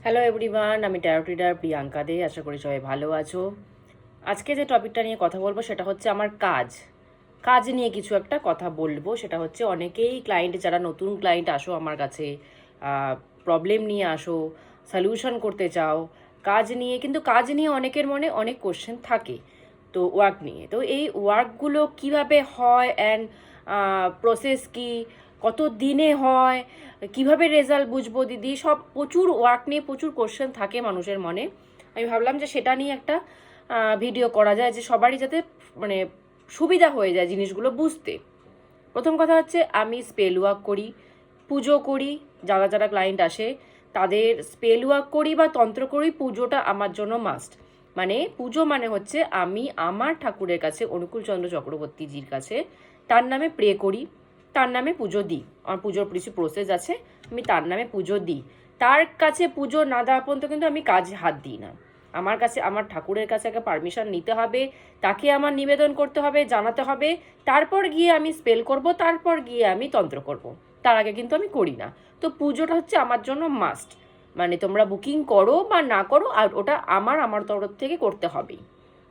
Hello everyone, আমি taro reader Priyanka দে। আশা করি সবাই ভালো আছো। আজকে যে টপিকটা নিয়ে কথা বলবো সেটা হচ্ছে আমার কাজ নিয়ে কিছু একটা কথা বলবো। সেটা হচ্ছে অনেকেই ক্লায়েন্ট, যারা নতুন ক্লায়েন্ট আসো আমার কাছে, প্রবলেম নিয়ে আসো, সলিউশন করতে চাও কাজ নিয়ে, কিন্তু কাজ নিয়ে অনেকের মনে অনেক কোশ্চেন থাকে। তো ওয়ার্ক নিয়ে, তো এই ওয়ার্কগুলো কিভাবে হয় অ্যান্ড প্রসেস কি, কত দিনে হয়, কিভাবে রেজাল্ট বুঝবো দিদি, সব প্রচুর ওয়ার্ক নিয়ে প্রচুর কোশ্চেন থাকে মানুষের মনে। আমি ভাবলাম যে সেটা নিয়ে একটা ভিডিও করা যায়, যে সবারই যাতে মানে সুবিধা হয়ে যায় জিনিসগুলো বুঝতে। প্রথম কথা হচ্ছে, আমি স্পেল ওয়ার্ক করি, পুজো করি। যারা যারা ক্লায়েন্ট আসে তাদের স্পেল ওয়ার্ক করি বা তন্ত্র করি। পুজোটা আমার জন্য মাস্ট। মানে পুজো মানে হচ্ছে আমি আমার ঠাকুরের কাছে, অনুকূলচন্দ্র চক্রবর্তীজির কাছে, তার নামে প্রে করি, তার নামে পুজো দিই। আমার পুজোর কিছু প্রসেস আছে, আমি তার নামে পুজো দিই। তার কাছে পুজো না দেওয়া পর্যন্ত কিন্তু আমি কাজে হাত দিই না। আমার কাছে, আমার ঠাকুরের কাছে একটা পারমিশন নিতে হবে, তাকে আমার নিবেদন করতে হবে, জানাতে হবে, তারপর গিয়ে আমি স্পেল করব, তারপর গিয়ে আমি তন্ত্র করব। তার আগে কিন্তু আমি করি না। তো পুজোটা হচ্ছে আমার জন্য মাস্ট। মানে তোমরা বুকিং করো বা না করো, আর ওটা আমার তরফ থেকে করতে হবেই।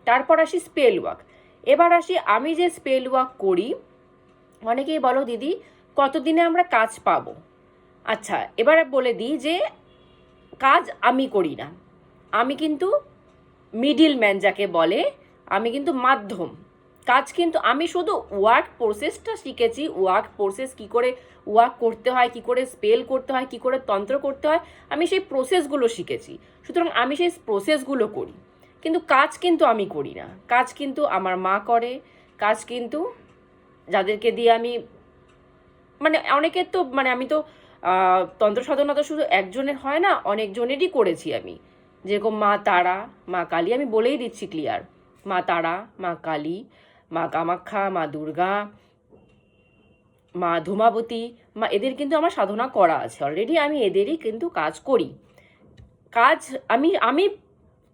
তারপর আসি স্পেল ওয়ার্ক। এবার আসি, আমি যে স্পেল ওয়ার্ক করি, অনেকেই বলো দিদি কতদিনে আমরা কাজ পাবো। আচ্ছা, এবার বলে দিই যে কাজ আমি করি না। আমি কিন্তু মিডিল ম্যান যাকে বলে, আমি কিন্তু মাধ্যম। কাজ কিন্তু আমি শুধু ওয়ার্ক প্রসেসটা শিখেছি, ওয়ার্ক প্রসেস কী করে ওয়ার্ক করতে হয়, কী করে স্পেল করতে হয়, কী করে তন্ত্র করতে হয়, আমি সেই প্রসেসগুলো শিখেছি। সুতরাং আমি সেই প্রসেসগুলো করি, কিন্তু কাজ কিন্তু আমি করি না। কাজ কিন্তু আমার মা করে। কাজ কিন্তু যাদেরকে দিয়ে আমি, মানে অনেকের তো, মানে আমি তো তন্ত্র সাধনা তো শুধু একজনের হয় না, অনেকজনেরই করেছি আমি। যেরকম মা তারা, মা কালী, আমি বলেই দিচ্ছি ক্লিয়ার, মা তারা, মা কালী, মা কামাখ্যা, মা দুর্গা, মা ধূমাবতী, মা, এদের কিন্তু আমার সাধনা করা আছে অলরেডি। আমি এদেরই কিন্তু কাজ করি। কাজ আমি আমি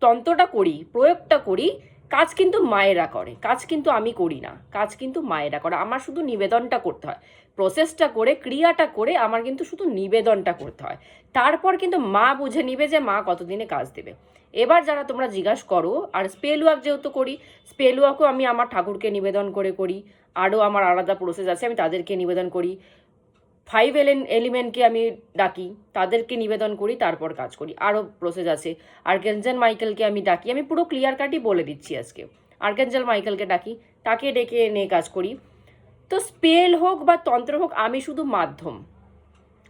তন্ত্রটা করি, প্রয়োগটা করি। কাজ কিন্তু মায়েরা করে, কাজ কিন্তু আমি করি না। কাজ কিন্তু মায়েরা করে, আমার শুধু নিবেদনটা করতে হয়। প্রসেসটা করে, ক্রিয়াটা করে আমার কিন্তু শুধু নিবেদনটা করতে হয়। তারপর কিন্তু মা বুঝে নিবে যে মা কতদিনে কাজ দেবে। এবার যারা তোমরা জিজ্ঞাসা করো, আর স্পেল ওয়ার্ক যেহেতু করি, স্পেল ওয়ার্কও আমি আমার ঠাকুরকে নিবেদন করে করি। আরও আমার আলাদা প্রসেস আছে, আমি তাদেরকে নিবেদন করি। 5 এলিমেন্টকে আমি ডাকি, তাদেরকে নিবেদন করি, তারপর কাজ করি। আরও প্রসেস আছে। আর্কেঞ্জেল মাইকেলকে আমি ডাকি, আমি পুরো ক্লিয়ার কাটই বলে দিচ্ছি আজকে। আর্কেঞ্জেল মাইকেলকে ডাকি, তাকে ডেকে এনে কাজ করি। তো স্পেল হোক বা তন্ত্র হোক, আমি শুধু মাধ্যম।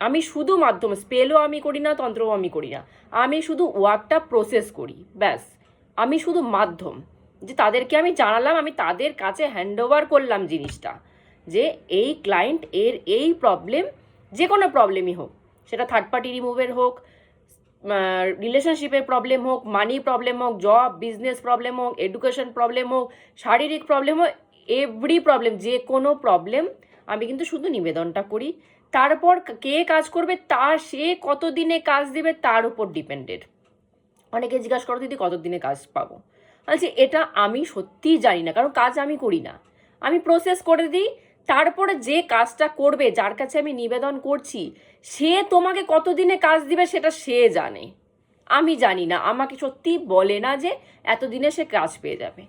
আমি শুধু মাধ্যম, স্পেলও আমি করি না, তন্ত্রও আমি করি না। আমি শুধু ওয়ার্কটা প্রসেস করি, ব্যাস। আমি শুধু মাধ্যম, যে তাদেরকে আমি জানালাম, আমি তাদের কাছে হ্যান্ড ওভার করলাম জিনিসটা, যে এই ক্লায়েন্ট এর এই প্রবলেম, যে কোনো প্রবলেমই হোক, সেটা থার্ড পার্টি রিমুভের হোক, রিলেশনশিপের প্রবলেম হোক, মানি প্রবলেম হোক, জব বিজনেস প্রবলেম হোক, এডুকেশন প্রবলেম হোক, শারীরিক প্রবলেম হোক, এভরি প্রবলেম, যে কোনো প্রবলেম, আমি কিন্তু শুধু নিবেদনটা করি। তারপর কে কাজ করবে, তার সে কতদিনে কাজ দেবে তার উপর ডিপেন্ডেড। অনেকে জিজ্ঞাসা করো দিদি কতদিনে কাজ পাবো। বলছি এটা আমি সত্যিই জানি না, কারণ কাজ আমি করি না। আমি প্রসেস করে দিই, তারপরে যে কাজটা করবে, যার কাছে আমি নিবেদন করছি, সে তোমাকে কতদিনে কাজ দিবে সেটা সে জানে। আমি জানি না, আমাকে সত্যি বলে না যে এতদিনে সে কাজ পেয়ে যাবে।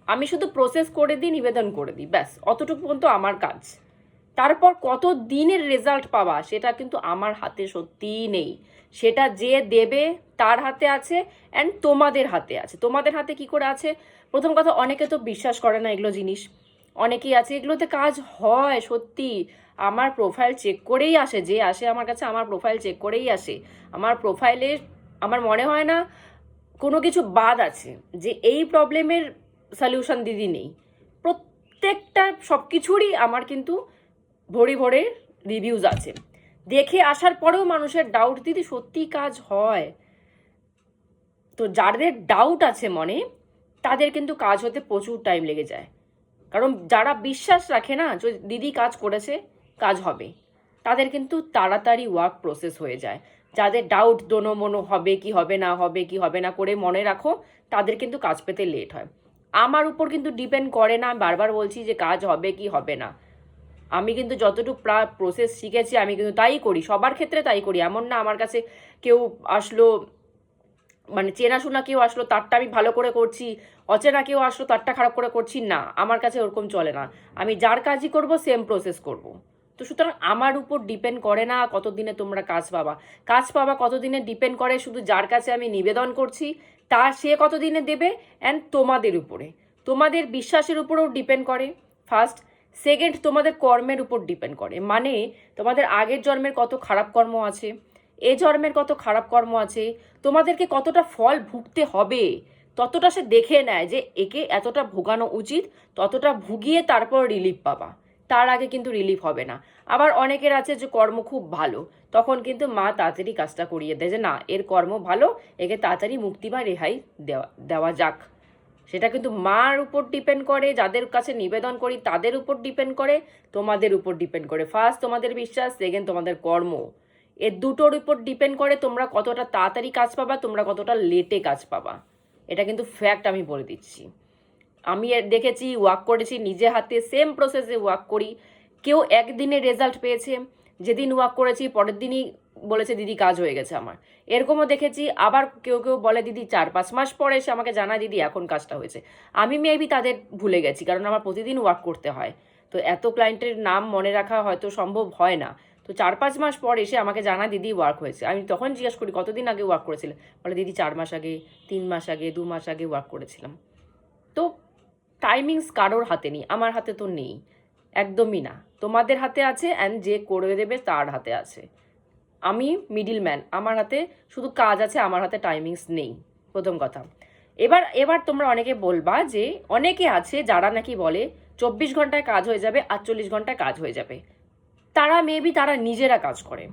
আমি শুধু প্রসেস করে দিই, নিবেদন করে দিই, ব্যাস। অতটুকু পর্যন্ত আমার কাজ। তারপর কত দিনের রেজাল্ট পাওয়া সেটা কিন্তু আমার হাতে সত্যিই নেই। সেটা যে দেবে তার হাতে আছে, অ্যান্ড তোমাদের হাতে আছে। তোমাদের হাতে কি করে আছে? প্রথম কথা, অনেকে তো বিশ্বাস করে না এগুলো জিনিস। অনেকেই আছে এগুলোতে কাজ হয় সত্যি। আমার প্রোফাইল চেক করেই আসে, যে আসে আমার কাছে আমার প্রোফাইল চেক করেই আসে। আমার প্রোফাইলে আমার মনে হয় না কোনো কিছু বাদ আছে যে এই প্রবলেমের সলিউশন দিদি নেই। প্রত্যেকটা সব কিছুরই আমার কিন্তু ভরে ভরে রিভিউজ আছে। দেখে আসার পরেও মানুষের ডাউট, দিদি সত্যি কাজ হয়। তো যাদের ডাউট আছে মনে, তাদের কিন্তু কাজ হতে প্রচুর টাইম লেগে যায়। কারণ যারা বিশ্বাস রাখে না যে দিদি কাজ করেছে, কাজ হবে, তাদের কিন্তু তাড়াতাড়ি ওয়ার্ক প্রসেস হয়ে যায়। যাদের ডাউট দোনো মনো, হবে কি হবে না, হবে কি হবে না করে মনে রাখো, তাদের কিন্তু কাজ পেতে লেট হয়। আমার উপর কিন্তু ডিপেন্ড করে না, আমি বারবার বলছি যে কাজ হবে কি হবে না। আমি কিন্তু যতটুকু প্রসেস শিখেছি আমি কিন্তু তাই করি, সবার ক্ষেত্রে তাই করি। এমন না আমার কাছে কেউ আসলো মানে চেনাশোনা কেউ আসলো তারটা আমি ভালো করে করছি, অচেনা কেউ আসলো তারটা খারাপ করে করছি, না, আমার কাছে ওরকম চলে না। আমি যার কাজই করব সেম প্রসেস করব। তো সুতরাং আমার উপর ডিপেন্ড করে না কতদিনে তোমরা কাজ পাবা। কাজ পাবা কতদিনে ডিপেন্ড করে শুধু যার কাছে আমি নিবেদন করছি তা সে কতদিনে দেবে, অ্যান্ড তোমাদের উপরে, তোমাদের বিশ্বাসের উপরেও ডিপেন্ড করে ফার্স্ট। সেকেন্ড, তোমাদের কর্মের উপর ডিপেন্ড করে, মানে তোমাদের আগের জন্মের কত খারাপ কর্ম আছে, এ জন্মের কত খারাপ কর্ম আছে, তোমাদেরকে কতটা ফল ভুগতে হবে ততটা সে দেখে নেয় যে একে এতটা ভোগানো উচিত, ততটা ভুগিয়ে তারপর রিলিফ পাবা। তার আগে কিন্তু রিলিফ হবে না। আবার অনেকের আছে যে কর্ম খুব ভালো, তখন কিন্তু মা তাড়াতাড়ি কাজটা করিয়ে দেয় যে না, এর কর্ম ভালো, একে তাড়াতাড়ি মুক্তি বা রেহাই দেওয়া দেওয়া যাক। সেটা কিন্তু মার উপর ডিপেন্ড করে, যাদের কাছে নিবেদন করি তাদের উপর ডিপেন্ড করে, তোমাদের উপর ডিপেন্ড করে। ফার্স্ট তোমাদের বিশ্বাস, সেকেন্ড তোমাদের কর্ম। এর দুটোর উপর ডিপেন্ড করে তোমরা কতটা তাড়াতাড়ি কাজ পাবা, তোমরা কতটা লেটে কাজ পাবা। এটা কিন্তু ফ্যাক্ট, আমি বলে দিচ্ছি। আমি দেখেছি, ওয়ার্ক করেছি নিজে হাতে, সেম প্রসেসে ওয়ার্ক করি। কেউ একদিনে রেজাল্ট পেয়েছে, যেদিন ওয়ার্ক করেছি পরের দিনই বলেছে দিদি কাজ হয়ে গেছে আমার, এরকমও দেখেছি। আবার কেউ কেউ বলে দিদি 4-5 মাস পরে এসে আমাকে জানায় দিদি এখন কাজটা হয়েছে। আমি মেবি তাদের ভুলে গেছি, কারণ আমার প্রতিদিন ওয়ার্ক করতে হয়, তো এত ক্লায়েন্টের নাম মনে রাখা হয়তো সম্ভব হয় না। তো 4-5 মাস পর এসে আমাকে জানা দিদি ওয়ার্ক হয়েছে। আমি তখন জিজ্ঞাসা করি কতদিন আগে ওয়ার্ক করেছিলে, বলে দিদি 4 মাস আগে, 3 মাস আগে, 2 মাস আগে ওয়ার্ক করেছিলাম। তো টাইমিংস কারোর হাতে নেই, আমার হাতে তো নেই, একদমই না। তোমাদের হাতে আছে, অ্যান্ড যে করে দেবে তার হাতে আছে। আমি মিডিল ম্যান, আমার হাতে শুধু কাজ আছে, আমার হাতে টাইমিংস নেই, প্রথম কথা। এবার এবার তোমরা অনেকে বলবা যে অনেকে আছে যারা নাকি বলে 24 ঘন্টায় কাজ হয়ে যাবে, 48 ঘন্টায় কাজ হয়ে যাবে। তারা মেবি তারা নিজেরা কাজ করে,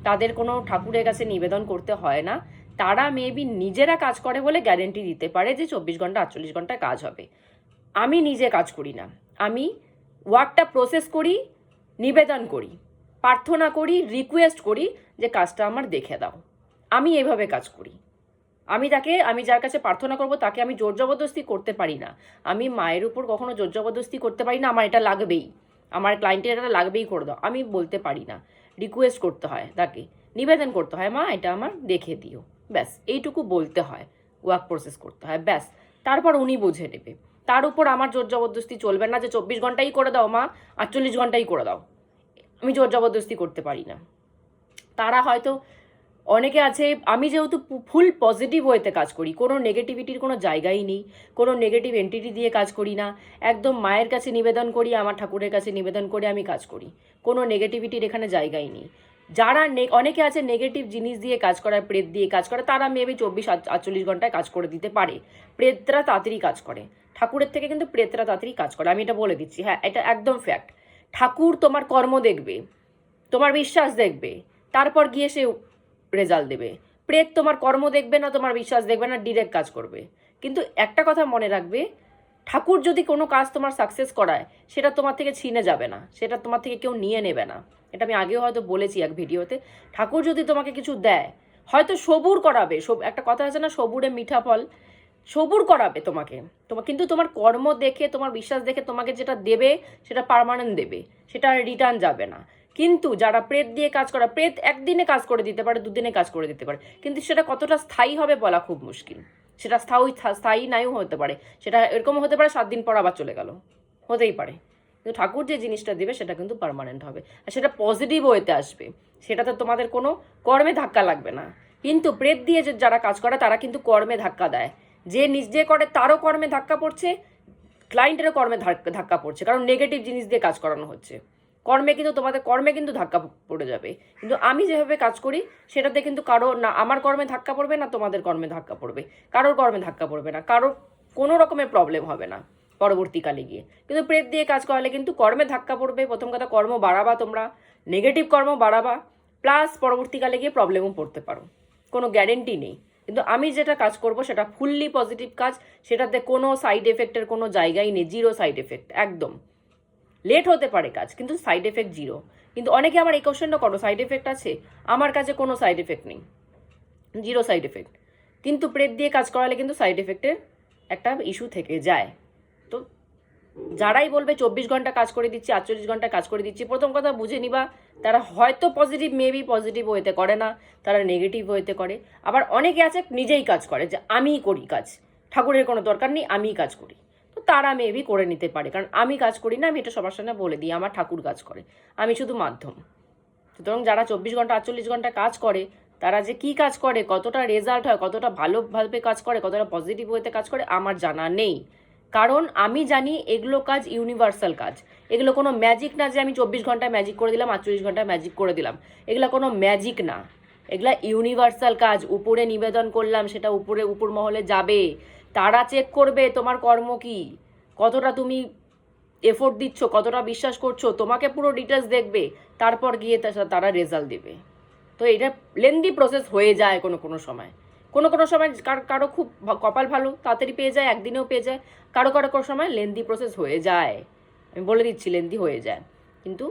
তাদের কোনো ঠাকুরের কাছে নিবেদন করতে হয় না। তারা মেবি নিজেরা কাজ করে বলে গ্যারেন্টি দিতে পারে যে 24 ঘন্টা 48 ঘন্টায় কাজ হবে। আমি নিজে কাজ করি না, আমি ওয়ার্কটা প্রসেস করি, নিবেদন করি, প্রার্থনা করি, রিকোয়েস্ট করি যে কাজটা আমার দেখে দাও। আমি এভাবে কাজ করি। আমি যার কাছে প্রার্থনা করব তাকে আমি জোর জবরদস্তি করতে পারি না। আমি মায়ের উপর কখনো জোর জবরদস্তি করতে পারি না আমার এটা লাগবেই, আমার ক্লায়েন্টের এটা লাগবেই করে দাও, আমি বলতে পারি না। রিকোয়েস্ট করতে হয়, তাকে নিবেদন করতে হয়, মা এটা আমার দেখে দিও, ব্যাস এইটুকু বলতে হয়, ওয়ার্ক প্রসেস করতে হয়, ব্যাস। তারপর উনি বুঝে নেবে। তার উপর আমার জোর জবরদস্তি চলবে না যে 24 ঘন্টাই করে দাও মা, 48 ঘন্টাই করে দাও। আমি জোর জবরদস্তি করতে পারি না। তারা হয়তো অনেকে আছে, আমি যেহেতু ফুল পজিটিভ ওয়েতে কাজ করি, কোনো নেগেটিভিটির কোনো জায়গাই নেই, কোনো নেগেটিভ এন্টিটি দিয়ে কাজ করি না, একদম মায়ের কাছে নিবেদন করি, আমার ঠাকুরের কাছে নিবেদন করে আমি কাজ করি, কোনো নেগেটিভিটির এখানে জায়গাই নেই। যারা অনেকে আছে নেগেটিভ জিনিস দিয়ে কাজ করার, প্রেত দিয়ে কাজ করে, তারা মেবি 24-48 ঘন্টায় কাজ করে দিতে পারে। প্রেতরা তাড়াতাড়ি কাজ করে, ঠাকুরের থেকে কিন্তু প্রেতরা তাড়াতাড়ি কাজ করে, আমি এটা বলে দিচ্ছি। হ্যাঁ, এটা একদম ফ্যাক্ট। ঠাকুর তোমার কর্ম দেখবে, তোমার বিশ্বাস দেখবে, তারপর গিয়ে সে রেজাল্ট দেবে। প্রেত তোমার কর্ম দেখবে না, তোমার বিশ্বাস দেখবে না, ডিরেক্ট কাজ করবে। কিন্তু একটা কথা মনে রাখবে, ঠাকুর যদি কোনো কাজ তোমার সাকসেস করায়, সেটা তোমার থেকে ছিনে যাবে না, সেটা তোমার থেকে কেউ নিয়ে নেবে না। এটা আমি আগেও হয়তো বলেছি এক ভিডিওতে। ঠাকুর যদি তোমাকে কিছু দেয়, হয়তো সবুর করাবে, একটা কথা আছে না, সবুরে মিঠা ফল, সবুর করাবে তোমাকে, কিন্তু তোমার কর্ম দেখে, তোমার বিশ্বাস দেখে তোমাকে যেটা দেবে সেটা পার্মানেন্ট দেবে, সেটা রিটার্ন যাবে না। কিন্তু যারা প্রেত দিয়ে কাজ করা, প্রেত একদিনে কাজ করে দিতে পারে, দুদিনে কাজ করে দিতে পারে, কিন্তু সেটা কতটা স্থায়ী হবে বলা খুব মুশকিল। সেটা স্থায়ী নাইও হতে পারে, সেটা এরকম হতে পারে 7 দিন পর আবার চলে গেল, হতেই পারে। কিন্তু ঠাকুর যে জিনিসটা দেবে সেটা কিন্তু পার্মানেন্ট হবে, আর সেটা পজিটিভ ওয়েতে আসবে, সেটাতে তোমাদের কোনো কর্মে ধাক্কা লাগবে না। কিন্তু প্রেত দিয়ে যারা কাজ করে তারা কিন্তু কর্মে ধাক্কা দেয়, যে নিজে করে তারও কর্মে ধাক্কা পড়ছে, ক্লায়েন্টেরও কর্মে ধাক্কা পড়ছে, কারণ নেগেটিভ জিনিস দিয়ে কাজ করানো হচ্ছে। তোমাদের কর্মে কিন্তু ধাক্কা পড়ে যাবে। কিন্তু আমি যেভাবে কাজ করি সেটাতে কিন্তু কারো না আমার কর্মে ধাক্কা পড়বে, না তোমাদের কর্মে ধাক্কা পড়বে, কারোর কর্মে ধাক্কা পড়বে না, কারোর কোনো রকমের প্রবলেম হবে না পরবর্তীকালে গিয়ে। কিন্তু প্রেত দিয়ে কাজ করালে কিন্তু কর্মে ধাক্কা পড়বে। প্রথম কথা, কর্ম বাড়াবা তোমরা, নেগেটিভ কর্ম বাড়াবা, প্লাস পরবর্তীকালে গিয়ে প্রবলেমও পড়তে পারো, কোনো গ্যারেন্টি নেই। কিন্তু আমি যেটা কাজ করব সেটা ফুললি পজিটিভ কাজ, সেটাতে কোনো সাইড এফেক্টের কোনো জায়গাই নেই, জিরো সাইড এফেক্ট, একদম। লেট হতে পারে কাজ, কিন্তু সাইড এফেক্ট জিরো। কিন্তু অনেকে আমার এই কোশ্চেনটা করো, সাইড এফেক্ট আছে? আমার কাছে কোনো সাইড এফেক্ট নেই, জিরো সাইড এফেক্ট। কিন্তু প্রেত দিয়ে কাজ করালে কিন্তু সাইড এফেক্টের একটা ইস্যু থেকে যায়। তো যারাই বলবে 24 ঘন্টা কাজ করে দিচ্ছি, 48 ঘন্টা কাজ করে দিচ্ছি, প্রথম কথা বুঝে নিবা তারা হয়তো পজিটিভ, মেবি পজিটিভ ওয়েতে করে না, তারা নেগেটিভ ওয়েতে করে। আবার অনেকে আছে নিজেই কাজ করে, যে আমিই করি কাজ, ঠাকুরের কোনো দরকার নেই, আমিই কাজ করি। তো তারা মেবি করে নিতে পারে, কারণ আমি কাজ করি না, আমি এটা সবার সামনে বলে দিই, আমার ঠাকুর কাজ করে, আমি শুধু মাধ্যম। সুতরাং যারা 24 ঘন্টা 48 ঘন্টা কাজ করে, তারা যে কি কাজ করে, কতটা রেজাল্ট হয়, কতটা ভালোভাবে কাজ করে, কতটা পজিটিভ ওয়েতে কাজ করে, আমার জানা নেই। কারণ আমি জানি এগুলো কাজ ইউনিভার্সাল কাজ, এগুলো কোনো ম্যাজিক না যে আমি 24 ঘন্টায় ম্যাজিক করে দিলাম, 48 ঘন্টায় ম্যাজিক করে দিলাম, এগুলো কোনো ম্যাজিক না, এগুলা ইউনিভার্সাল কাজ। উপরে নিবেদন করলাম, সেটা উপরে উপর মহলে যাবে, তারা চেক করবে তোমার কর্ম কি, কতটা তুমি এফোর্ট দিচ্ছ, কতটা বিশ্বাস করছো, তোমাকে পুরো ডিটেলস দেখবে, তারপর গিয়ে তারা রেজাল্ট দেবে। তো এটা লেন্দি প্রসেস হয়ে যায় কোনো কোনো সময়, কোনো কোনো সময় কারো খুব কপাল ভালো, তাড়াতাড়ি পেয়ে যায়, একদিনেও পেয়ে যায়, কারো কারো কোনো সময় লেন্দি প্রসেস হয়ে যায়, আমি বলে দিচ্ছি লেন্দি হয়ে যায়। কিন্তু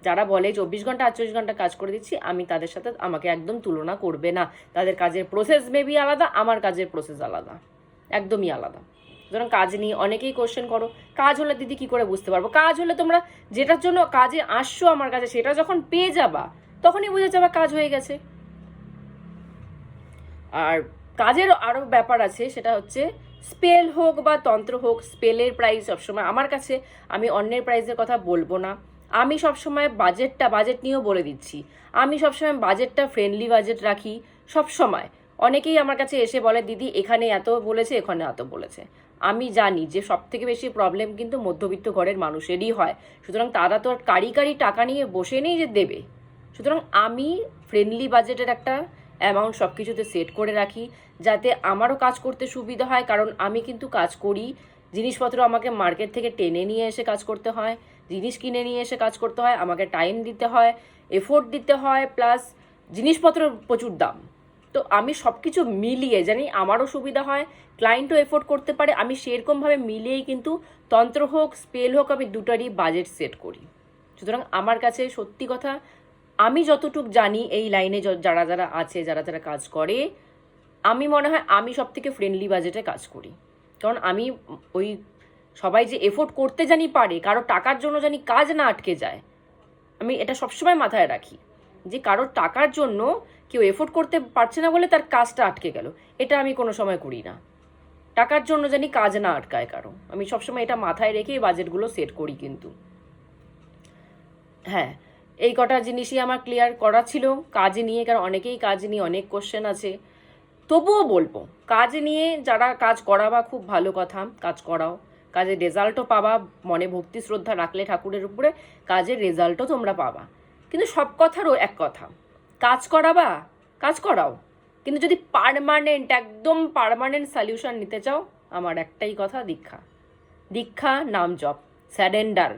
যারা বলে 24 ঘন্টা 48 ঘন্টা কাজ করে দিচ্ছি, আমি তাদের সাথে আমাকে একদম তুলনা করবে না। তাদের কাজের প্রসেস মেবি আলাদা, আমার কাজের প্রসেস আলাদা, একদমই আলাদা। সুতরাং কাজ নিয়ে অনেকেই কোশ্চেন করো, কাজ হলে দিদি কি করে বুঝতে পারবো? কাজ হলে তোমরা যেটার জন্য কাজে আসছো আমার কাছে, সেটা যখন পেয়ে যাবা, তখনই বুঝে যাবা কাজ হয়ে গেছে। আর কাজের আরও ব্যাপার আছে, সেটা হচ্ছে স্পেল হোক বা তন্ত্র হোক, স্পেলের প্রাইস সবসময় আমার কাছে, আমি অন্যের প্রাইসের কথা বলবো না। আমি সবসময় বাজেট নিয়েও বলে দিচ্ছি, আমি সবসময় বাজেটটা ফ্রেন্ডলি বাজেট রাখি সবসময়। অনেকেই আমার কাছে এসে বলে দিদি এখানে এত বলেছে, এখানে এত বলেছে। আমি জানি যে সব থেকে বেশি প্রবলেম কিন্তু মধ্যবিত্ত ঘরের মানুষেরই হয়, সুতরাং তারা তো আর কারি টাকা নিয়ে বসে নেই যে দেবে। সুতরাং আমি ফ্রেন্ডলি বাজেটের একটা অ্যামাউন্ট সব কিছুতে সেট করে রাখি, যাতে আমারও কাজ করতে সুবিধা হয়। কারণ আমি কিন্তু কাজ করি, জিনিসপত্র আমাকে মার্কেট থেকে টেনে নিয়ে এসে কাজ করতে হয়, জিনিস কিনে নিয়ে এসে কাজ করতে হয়, আমাকে টাইম দিতে হয়, এফোর্ট দিতে হয়, প্লাস জিনিসপত্রের প্রচুর দাম। তো আমি সব কিছু মিলিয়ে জানি আমারও সুবিধা হয়, ক্লায়েন্টও এফোর্ড করতে পারে, আমি সেরকমভাবে মিলিয়েই কিন্তু তন্ত্র হোক স্পেল হোক আমি দুটারই বাজেট সেট করি। সুতরাং আমার কাছে সত্যি কথা, আমি যতটুক জানি এই লাইনে যারা যারা আছে, যারা যারা কাজ করে, আমি মনে হয় আমি সব থেকে ফ্রেন্ডলি বাজেটে কাজ করি। কারণ আমি ওই সবাই যে এফোর্ট করতে জানি পারে, কারো টাকার জন্য জানি কাজ না আটকে যায়, আমি এটা সবসময় মাথায় রাখি যে কারোর টাকার জন্য কেউ এফোর্ট করতে পারছে না বলে তার কাজটা আটকে গেল, এটা আমি কোনো সময় করি না। টাকার জন্য জানি কাজ না আটকায় কারো, আমি সবসময় এটা মাথায় রেখে এই বাজেটগুলো সেট করি কিন্তু। হ্যাঁ, এই কটা জিনিসই আমার ক্লিয়ার করা ছিল কাজ নিয়ে, কারণ অনেকেই কাজ নিয়ে অনেক কোশ্চেন আছে। তবুও বলবো, কাজ নিয়ে যারা কাজ করাবা খুব ভালো কথা, কাজ করাও, কাজের রেজাল্টও পাবা, মনে ভক্তি শ্রদ্ধা রাখলে ঠাকুরের উপরে কাজের রেজাল্টও তোমরা পাবা। কিন্তু সব কথারও এক কথা, কাজ করাবা, কাজ করাও, কিন্তু যদি পার্মানেন্ট, একদম পার্মানেন্ট সলিউশন নিতে চাও, আমার একটাই কথা, দীক্ষা। দীক্ষা, নাম জপ, স্যারেন্ডার,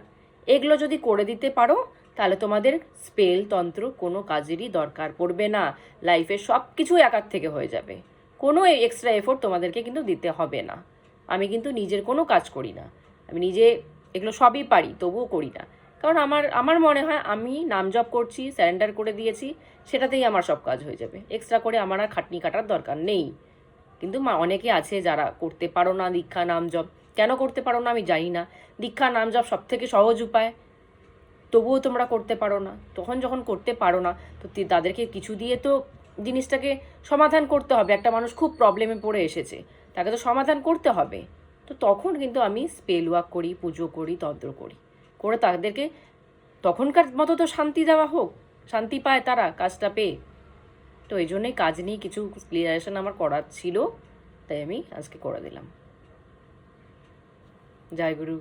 এগুলো যদি করে দিতে পারো, তাহলে তোমাদের স্পেল তন্ত্র কোনো কাজেরই দরকার পড়বে না, লাইফে সব কিছু একার থেকে হয়ে যাবে, কোনো এক্সট্রা এফোর্ট তোমাদেরকে কিন্তু দিতে হবে না। আমি কিন্তু নিজের কোনো কাজ করি না, আমি নিজে এগুলো সবই পারি, তবুও করি না। কারণ আমার আমার মনে হয় আমি নাম জপ করছি, স্যারেন্ডার করে দিয়েছি, সেটাতেই আমার সব কাজ হয়ে যাবে, এক্সট্রা করে আমার আর খাটনি কাটার দরকার নেই। কিন্তু অনেকে আছে যারা করতে পারো না দীক্ষা নাম জপ, কেন করতে পারো না আমি জানি না। দীক্ষা নাম জপ সব থেকে সহজ উপায়, তবুও তোমরা করতে পারো না। তখন যখন করতে পারো না, তো তাদেরকে কিছু দিয়ে তো জিনিসটাকে সমাধান করতে হবে। একটা মানুষ খুব প্রবলেমে পড়ে এসেছে, তাকে তো সমাধান করতে হবে। তো তখন কিন্তু আমি স্পেল ওয়ার্ক করি, পুজো করি, তন্ত্র করি, করে তাদেরকে তখনকার মতো তো শান্তি দেওয়া হোক, শান্তি পায় তারা কাজটা পেয়ে। তো এই জন্যই কাজ নিয়ে কিছু ক্লিয়ারেশন আমার করার ছিল, তাই আমি আজকে করে দিলাম। জয় গুরু।